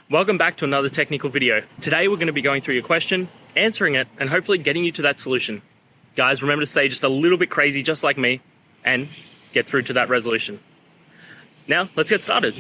Welcome back to another technical video. Today we're going to be going through your question, answering it, and hopefully getting you to that solution. Guys, remember to stay just a little bit crazy just like me and get through to that resolution. Now, let's get started.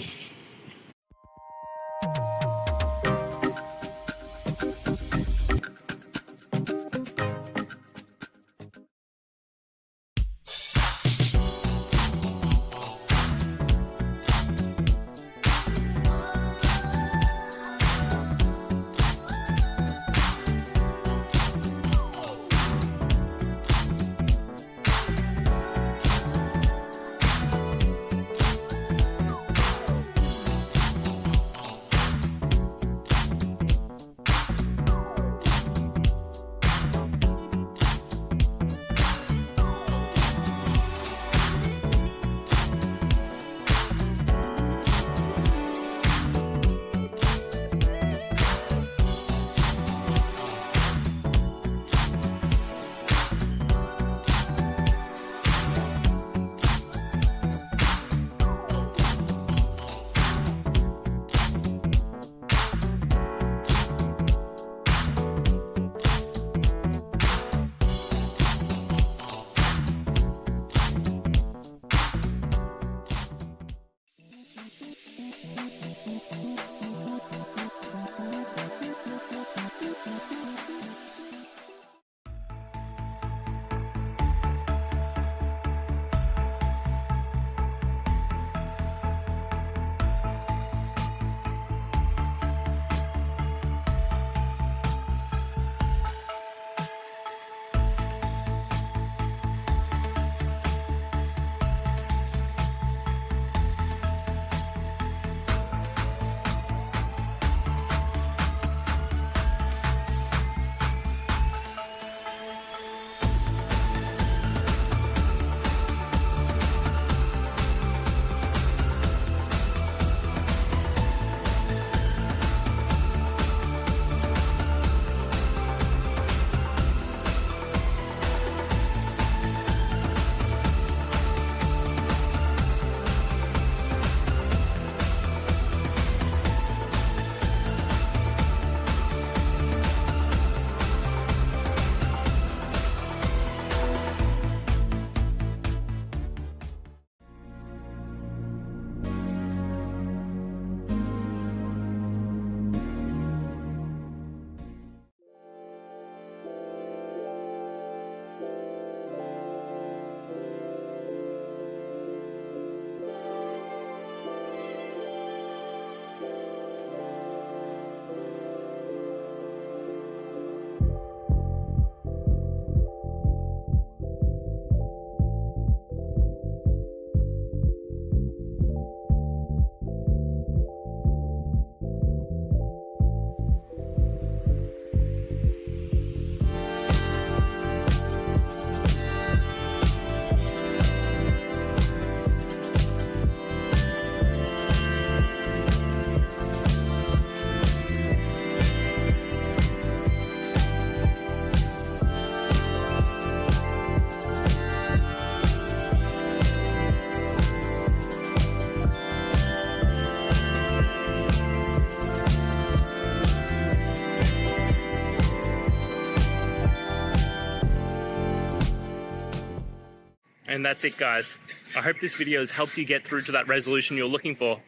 And that's it, guys. I hope this video has helped you get through to that resolution you're looking for.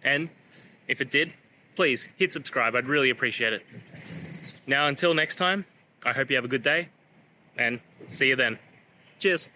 And if it did, please hit subscribe. I'd really appreciate it. Now, until next time, I hope you have a good day and see you then. Cheers.